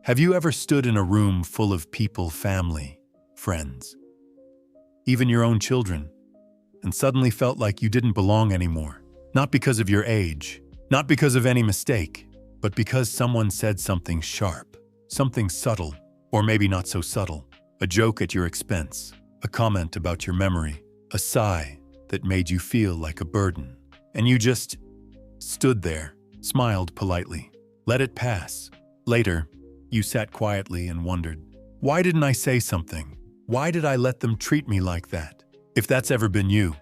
Have you ever stood in a room full of people, family, friends, even your own children, and suddenly felt like you didn't belong anymore? Not because of your age, not because of any mistake, but because someone said something sharp, something subtle, or maybe not so subtle. A joke at your expense, a comment about your memory, a sigh that made you feel like a burden. And you just stood there, smiled politely, let it pass. Later, you sat quietly and wondered, why didn't I say something? Why did I let them treat me like that? If that's ever been you,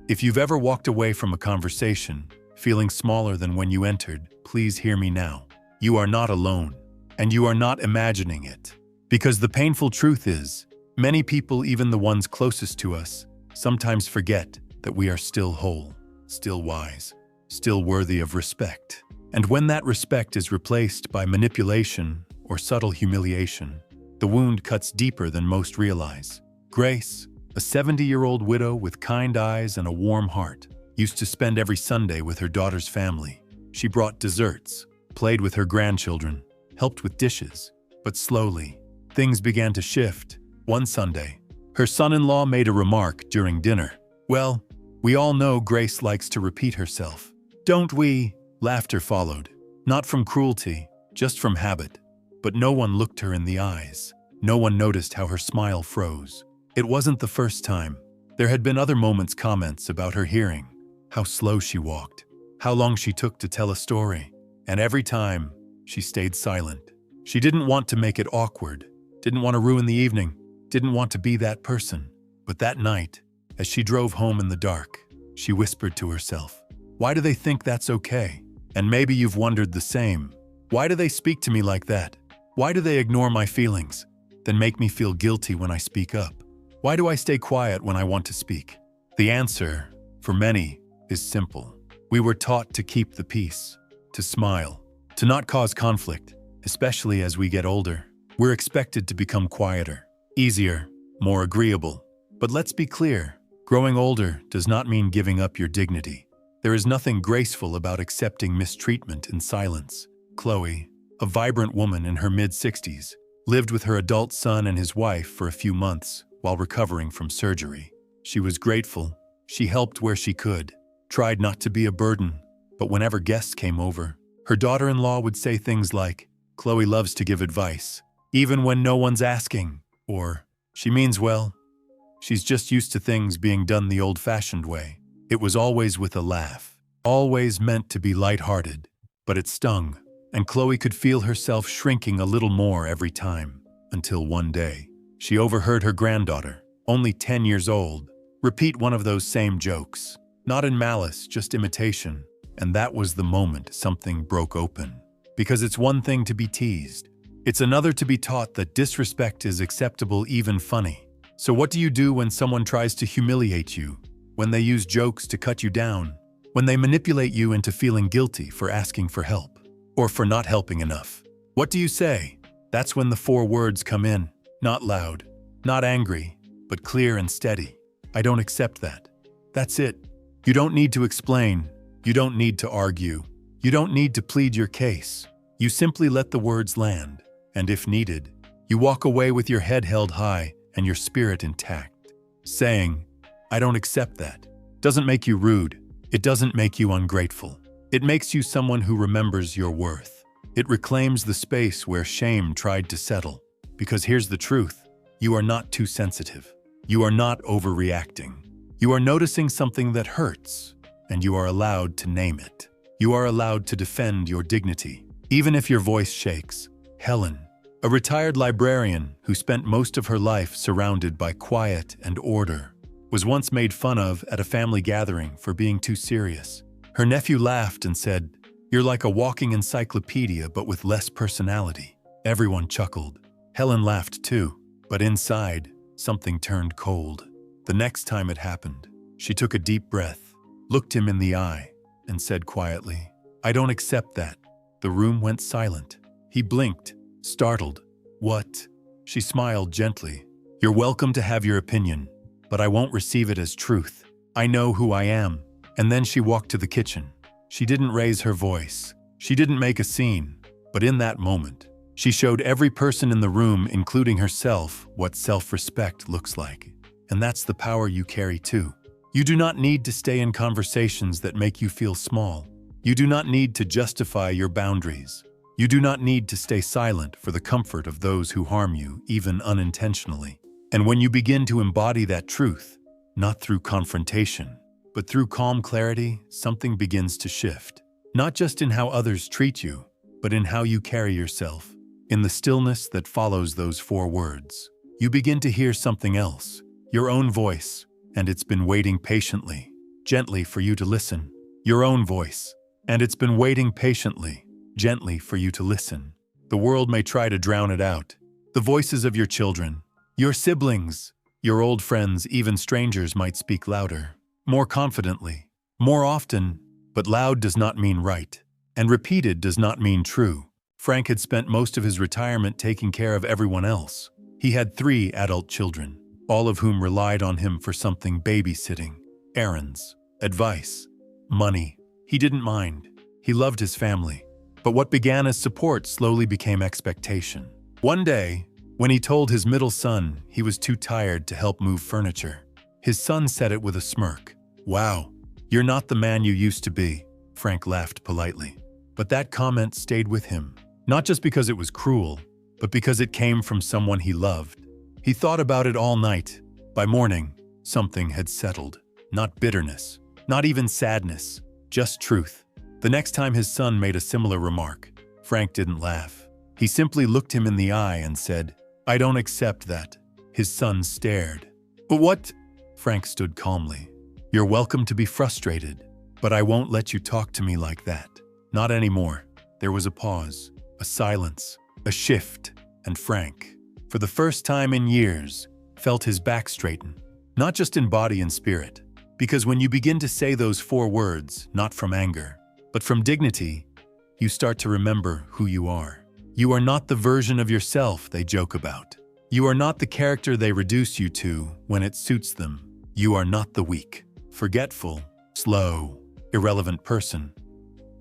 if you've ever walked away from a conversation feeling smaller than when you entered, please hear me now. You are not alone, and you are not imagining it. Because the painful truth is, many people, even the ones closest to us, sometimes forget that we are still whole, still wise, still worthy of respect. And when that respect is replaced by manipulation or subtle humiliation, the wound cuts deeper than most realize. Grace, a 70-year-old widow with kind eyes and a warm heart, used to spend every Sunday with her daughter's family. She brought desserts, played with her grandchildren, helped with dishes. But slowly, things began to shift. One Sunday, her son-in-law made a remark during dinner. Well, we all know Grace likes to repeat herself. Don't we? Laughter followed. Not from cruelty, just from habit. But no one looked her in the eyes. No one noticed how her smile froze. It wasn't the first time. There had been other moments, comments about her hearing, how slow she walked, how long she took to tell a story. And every time, she stayed silent. She didn't want to make it awkward, didn't want to ruin the evening, didn't want to be that person. But that night, as she drove home in the dark, she whispered to herself, why do they think that's okay? And maybe you've wondered the same. Why do they speak to me like that? Why do they ignore my feelings, then make me feel guilty when I speak up? Why do I stay quiet when I want to speak? The answer, for many, is simple. We were taught to keep the peace, to smile, to not cause conflict, especially as we get older. We're expected to become quieter, easier, more agreeable. But let's be clear, growing older does not mean giving up your dignity. There is nothing graceful about accepting mistreatment in silence. Chloe, a vibrant woman in her mid-60s, lived with her adult son and his wife for a few months while recovering from surgery. She was grateful. She helped where she could, tried not to be a burden. But whenever guests came over, her daughter-in-law would say things like, Chloe loves to give advice, even when no one's asking, or, she means well. She's just used to things being done the old-fashioned way. It was always with a laugh, always meant to be lighthearted, but it stung, and Chloe could feel herself shrinking a little more every time, until one day, she overheard her granddaughter, only 10 years old, repeat one of those same jokes, not in malice, just imitation, and that was the moment something broke open. Because it's one thing to be teased, it's another to be taught that disrespect is acceptable, even funny. So what do you do when someone tries to humiliate you? When they use jokes to cut you down, when they manipulate you into feeling guilty for asking for help, or for not helping enough? What do you say? That's when the 4 words come in, not loud, not angry, but clear and steady. I don't accept that. That's it. You don't need to explain. You don't need to argue. You don't need to plead your case. You simply let the words land, and if needed, you walk away with your head held high and your spirit intact. Saying, I don't accept that, doesn't make you rude. It doesn't make you ungrateful. It makes you someone who remembers your worth. It reclaims the space where shame tried to settle. Because here's the truth, you are not too sensitive. You are not overreacting. You are noticing something that hurts, and you are allowed to name it. You are allowed to defend your dignity, even if your voice shakes. Helen, a retired librarian who spent most of her life surrounded by quiet and order, was once made fun of at a family gathering for being too serious. Her nephew laughed and said, "You're like a walking encyclopedia but with less personality." Everyone chuckled. Helen laughed too, but inside, something turned cold. The next time it happened, she took a deep breath, looked him in the eye, and said quietly, "I don't accept that." The room went silent. He blinked, startled. "What?" She smiled gently. "You're welcome to have your opinion, but I won't receive it as truth. I know who I am." And then she walked to the kitchen. She didn't raise her voice. She didn't make a scene. But in that moment, She showed every person in the room, including herself, what self-respect looks like. And that's the power you carry too. You do not need to stay in conversations that make you feel small. You do not need to justify your boundaries. You do not need to stay silent for the comfort of those who harm you, even unintentionally. And when you begin to embody that truth, not through confrontation, but through calm clarity, something begins to shift. Not just in how others treat you, but in how you carry yourself. In the stillness that follows those 4 words, you begin to hear something else, your own voice, and it's been waiting patiently, gently for you to listen. Your own voice, and it's been waiting patiently, gently for you to listen. The world may try to drown it out. The voices of your children, your siblings, your old friends, even strangers might speak louder, more confidently, more often, but loud does not mean right, and repeated does not mean true. Frank had spent most of his retirement taking care of everyone else. He had 3 adult children, all of whom relied on him for something: babysitting, errands, advice, money. He didn't mind. He loved his family. But what began as support slowly became expectation. One day, when he told his middle son he was too tired to help move furniture, his son said it with a smirk. "Wow, you're not the man you used to be." Frank laughed politely. But that comment stayed with him, not just because it was cruel, but because it came from someone he loved. He thought about it all night. By morning, something had settled. Not bitterness, not even sadness, just truth. The next time his son made a similar remark, Frank didn't laugh. He simply looked him in the eye and said, "I don't accept that." His son stared. "But what?" Frank stood calmly. "You're welcome to be frustrated, but I won't let you talk to me like that. Not anymore." There was a pause, a silence, a shift, and Frank, for the first time in years, felt his back straighten, not just in body and spirit. Because when you begin to say those 4 words, not from anger, but from dignity, you start to remember who you are. You are not the version of yourself they joke about. You are not the character they reduce you to when it suits them. You are not the weak, forgetful, slow, irrelevant person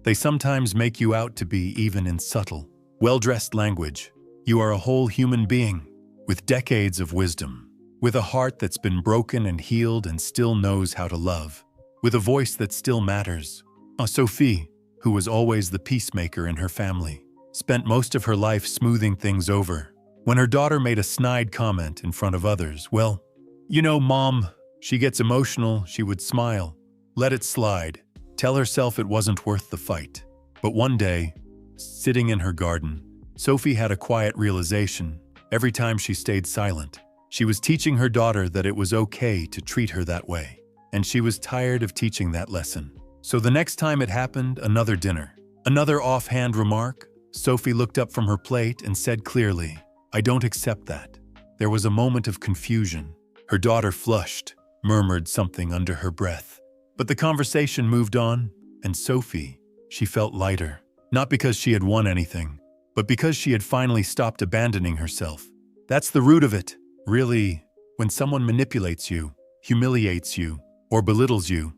they sometimes make you out to be, even in subtle, well-dressed language. You are a whole human being, with decades of wisdom, with a heart that's been broken and healed and still knows how to love, with a voice that still matters. Sophie, who was always the peacemaker in her family, spent most of her life smoothing things over. When her daughter made a snide comment in front of others, "Well, you know, Mom," she gets emotional, she would smile, let it slide, tell herself it wasn't worth the fight. But one day, sitting in her garden, Sophie had a quiet realization. Every time she stayed silent, she was teaching her daughter that it was okay to treat her that way. And she was tired of teaching that lesson. So the next time it happened, another dinner, another offhand remark, Sophie looked up from her plate and said clearly, "I don't accept that." There was a moment of confusion. Her daughter flushed, murmured something under her breath. But the conversation moved on, and Sophie, she felt lighter. Not because she had won anything, but because she had finally stopped abandoning herself. That's the root of it, really. When someone manipulates you, humiliates you, or belittles you,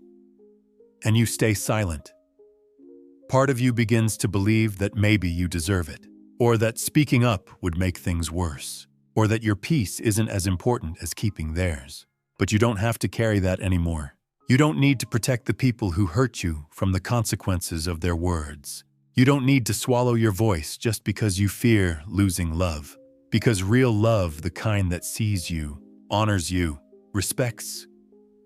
and you stay silent, part of you begins to believe that maybe you deserve it, or that speaking up would make things worse, or that your peace isn't as important as keeping theirs. But you don't have to carry that anymore. You don't need to protect the people who hurt you from the consequences of their words. You don't need to swallow your voice just because you fear losing love. Because real love, the kind that sees you, honors you, respects,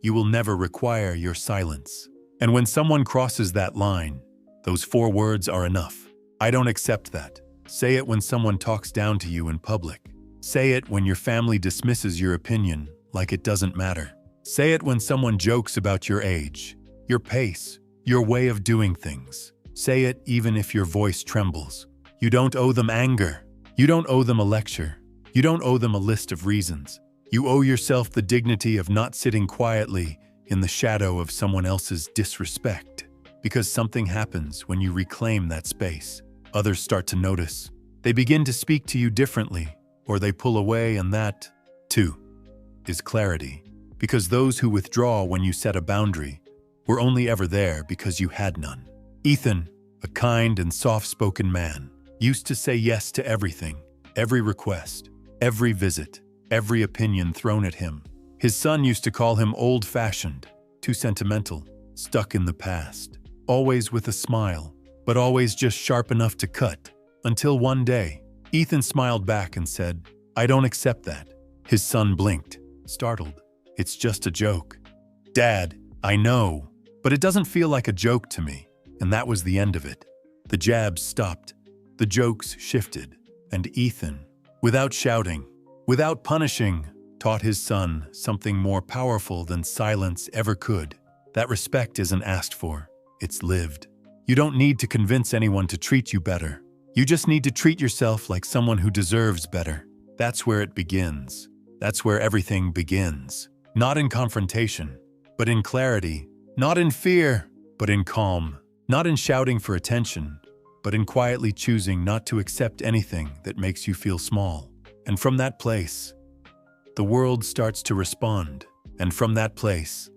you will never require your silence. And when someone crosses that line, those 4 words are enough. I don't accept that. Say it when someone talks down to you in public. Say it when your family dismisses your opinion like it doesn't matter. Say it when someone jokes about your age, your pace, your way of doing things. Say it even if your voice trembles. You don't owe them anger. You don't owe them a lecture. You don't owe them a list of reasons. You owe yourself the dignity of not sitting quietly in the shadow of someone else's disrespect. Because something happens when you reclaim that space. Others start to notice. They begin to speak to you differently, or they pull away, and that, too, is clarity. Because those who withdraw when you set a boundary were only ever there because you had none. Ethan, a kind and soft-spoken man, used to say yes to everything, every request, every visit, every opinion thrown at him. His son used to call him old-fashioned, too sentimental, stuck in the past, always with a smile, but always just sharp enough to cut. Until one day, Ethan smiled back and said, "I don't accept that." His son blinked, startled. "It's just a joke." "Dad, I know, but it doesn't feel like a joke to me." And that was the end of it. The jabs stopped, the jokes shifted, and Ethan, without shouting, without punishing, taught his son something more powerful than silence ever could. That respect isn't asked for, it's lived. You don't need to convince anyone to treat you better. You just need to treat yourself like someone who deserves better. That's where it begins. That's where everything begins. Not in confrontation, but in clarity. Not in fear, but in calm. Not in shouting for attention, but in quietly choosing not to accept anything that makes you feel small. And from that place, the world starts to respond. And from that place,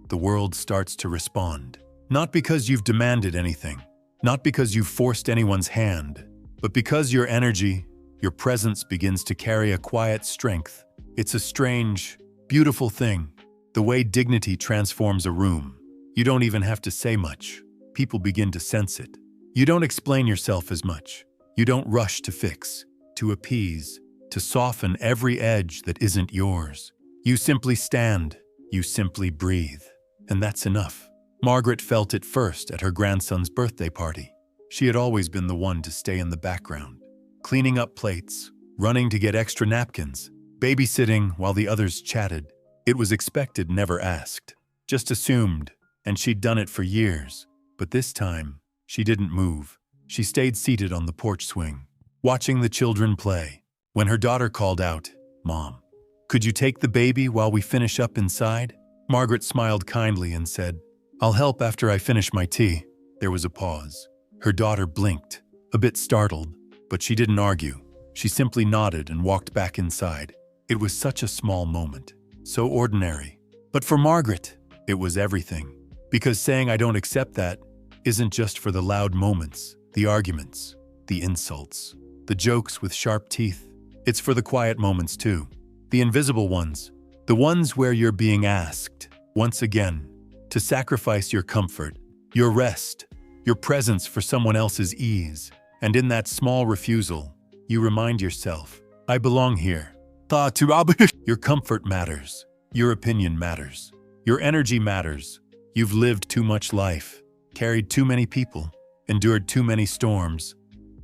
the world starts to respond. Not because you've demanded anything, not because you've forced anyone's hand, but because your energy, your presence begins to carry a quiet strength. It's a strange, beautiful thing. The way dignity transforms a room. You don't even have to say much. People begin to sense it. You don't explain yourself as much. You don't rush to fix, to appease, to soften every edge that isn't yours. You simply stand, you simply breathe, and that's enough. Margaret felt it first at her grandson's birthday party. She had always been the one to stay in the background, cleaning up plates, running to get extra napkins, babysitting while the others chatted. It was expected, never asked, just assumed, and she'd done it for years. But this time, she didn't move. She stayed seated on the porch swing, watching the children play. When her daughter called out, "Mom, could you take the baby while we finish up inside?" Margaret smiled kindly and said, "I'll help after I finish my tea." There was a pause. Her daughter blinked, a bit startled, but she didn't argue. She simply nodded and walked back inside. It was such a small moment, so ordinary. But for Margaret, it was everything. Because saying "I don't accept that" isn't just for the loud moments, the arguments, the insults, the jokes with sharp teeth. It's for the quiet moments too. The invisible ones. The ones where you're being asked, once again, to sacrifice your comfort, your rest, your presence for someone else's ease. And in that small refusal, you remind yourself, "I belong here." Your comfort matters. Your opinion matters. Your energy matters. You've lived too much life, carried too many people, endured too many storms,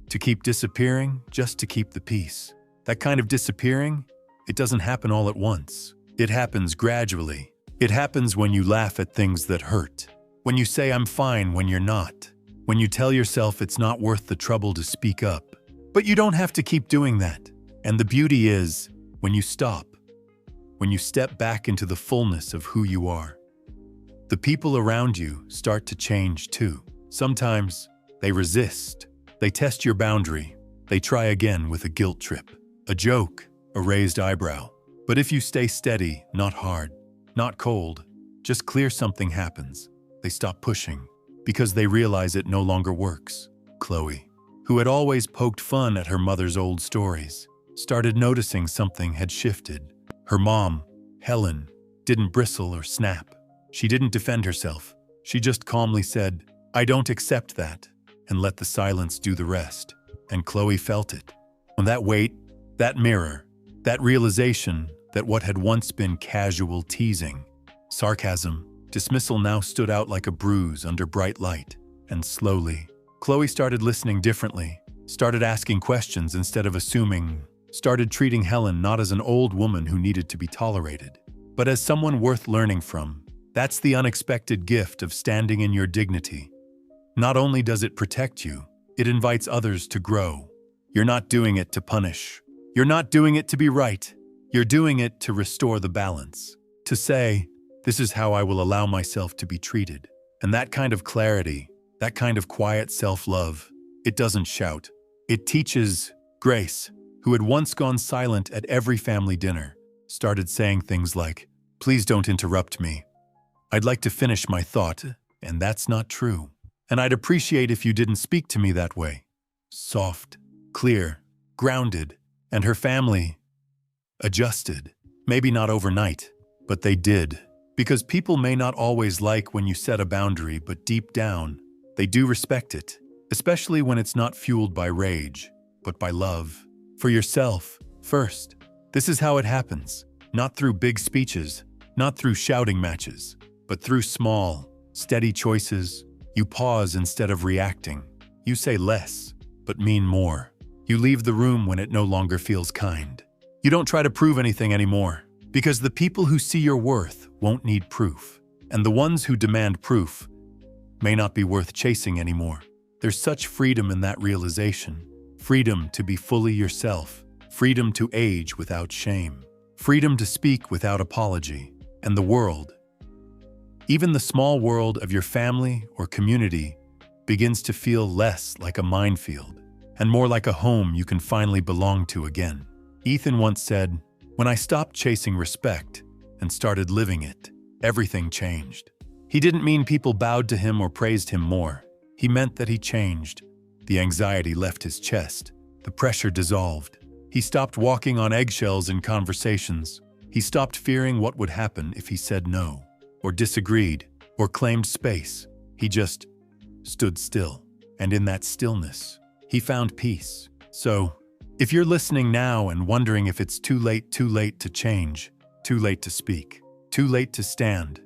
to keep disappearing just to keep the peace. That kind of disappearing, it doesn't happen all at once. It happens gradually. It happens when you laugh at things that hurt, when you say "I'm fine" when you're not, when you tell yourself it's not worth the trouble to speak up. But you don't have to keep doing that. And the beauty is, when you stop, when you step back into the fullness of who you are, the people around you start to change too. Sometimes they resist, they test your boundary, they try again with a guilt trip, a joke, a raised eyebrow. But if you stay steady, not hard, not cold, just clear, something happens. They stop pushing because they realize it no longer works. Chloe, who had always poked fun at her mother's old stories, started noticing something had shifted. Her mom, Helen, didn't bristle or snap. She didn't defend herself. She just calmly said, "I don't accept that," and let the silence do the rest. And Chloe felt it. On that weight, that mirror, that realization that what had once been casual teasing, sarcasm, dismissal now stood out like a bruise under bright light. And slowly, Chloe started listening differently, started asking questions instead of assuming, started treating Helen not as an old woman who needed to be tolerated, but as someone worth learning from. That's the unexpected gift of standing in your dignity. Not only does it protect you, it invites others to grow. You're not doing it to punish. You're not doing it to be right. You're doing it to restore the balance. To say, "This is how I will allow myself to be treated." And that kind of clarity, that kind of quiet self-love, it doesn't shout. It teaches. Grace, who had once gone silent at every family dinner, started saying things like, "Please don't interrupt me. I'd like to finish my thought, and that's not true. And I'd appreciate if you didn't speak to me that way." soft, clear, grounded, and her family adjusted. Maybe not overnight, but they did. Because people may not always like when you set a boundary, but deep down, they do respect it, especially when it's not fueled by rage, but by love. For yourself, first. This is how it happens. Not through big speeches, not through shouting matches, but through small, steady choices. You pause instead of reacting. You say less, but mean more. You leave the room when it no longer feels kind. You don't try to prove anything anymore, because the people who see your worth won't need proof, and the ones who demand proof may not be worth chasing anymore. There's such freedom in that realization. Freedom to be fully yourself. Freedom to age without shame. Freedom to speak without apology. And the world, even the small world of your family or community, begins to feel less like a minefield and more like a home you can finally belong to again. Ethan once said, "When I stopped chasing respect and started living it, everything changed." He didn't mean people bowed to him or praised him more. He meant that he changed. The anxiety left his chest. The pressure dissolved. He stopped walking on eggshells in conversations. He stopped fearing what would happen if he said no, or disagreed, or claimed space. He just stood still. And in that stillness, he found peace. So, if you're listening now and wondering if it's too late to change, too late to speak, too late to stand,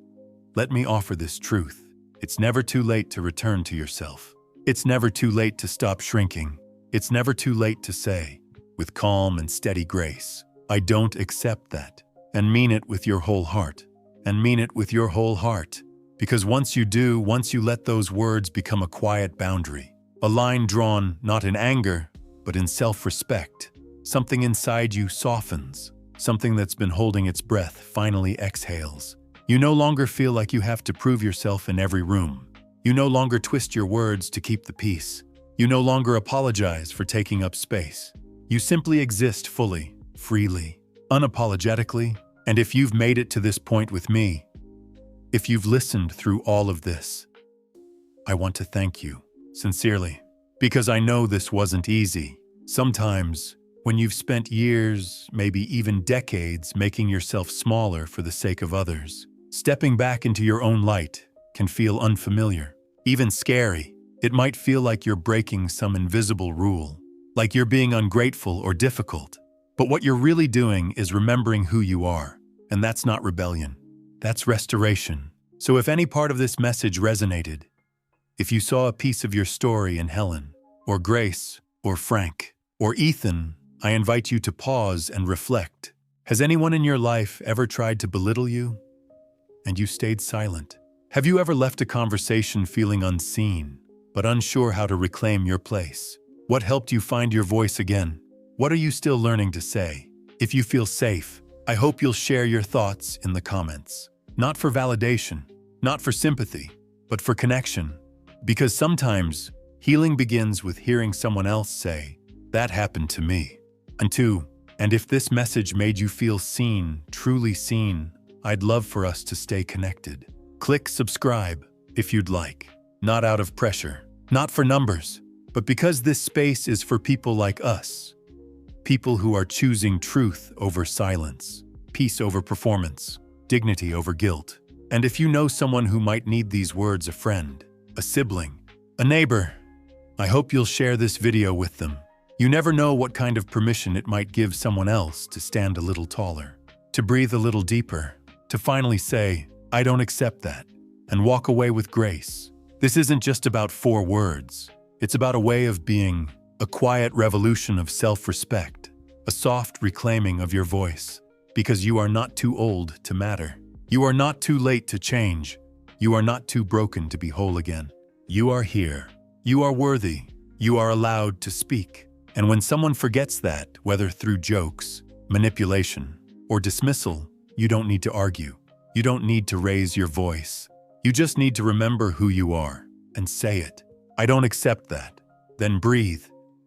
let me offer this truth. It's never too late to return to yourself. It's never too late to stop shrinking. It's never too late to say, with calm and steady grace, "I don't accept that," and mean it with your whole heart. And mean it with your whole heart. Because once you do, once you let those words become a quiet boundary, a line drawn not in anger, but in self-respect, something inside you softens. Something that's been holding its breath finally exhales. You no longer feel like you have to prove yourself in every room. You no longer twist your words to keep the peace. You no longer apologize for taking up space. You simply exist fully, freely, unapologetically. And if you've made it to this point with me, if you've listened through all of this, I want to thank you, sincerely, because I know this wasn't easy. Sometimes, when you've spent years, maybe even decades, making yourself smaller for the sake of others, stepping back into your own light can feel unfamiliar, even scary. It might feel like you're breaking some invisible rule, like you're being ungrateful or difficult. But what you're really doing is remembering who you are, and that's not rebellion. That's restoration. So if any part of this message resonated, if you saw a piece of your story in Helen, or Grace, or Frank, or Ethan, I invite you to pause and reflect. Has anyone in your life ever tried to belittle you, and you stayed silent? Have you ever left a conversation feeling unseen, but unsure how to reclaim your place? What helped you find your voice again? What are you still learning to say? If you feel safe, I hope you'll share your thoughts in the comments. Not for validation, not for sympathy, but for connection. Because sometimes, healing begins with hearing someone else say, "That happened to me." And if this message made you feel seen, truly seen, I'd love for us to stay connected. Click subscribe if you'd like. Not out of pressure, not for numbers, but because this space is for people like us. People who are choosing truth over silence, peace over performance, dignity over guilt. And if you know someone who might need these words, a friend, a sibling, a neighbor, I hope you'll share this video with them. You never know what kind of permission it might give someone else to stand a little taller, to breathe a little deeper, to finally say, "I don't accept that," and walk away with grace. This isn't just about 4 words. It's about a way of being, a quiet revolution of self-respect, a soft reclaiming of your voice, because you are not too old to matter. You are not too late to change. You are not too broken to be whole again. You are here. You are worthy. You are allowed to speak. And when someone forgets that, whether through jokes, manipulation, or dismissal, you don't need to argue. You don't need to raise your voice. You just need to remember who you are and say it. "I don't accept that." Then breathe.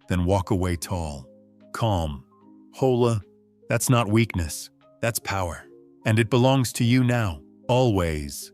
Then walk away tall, calm. Hola, that's not weakness. That's power. And it belongs to you now, always.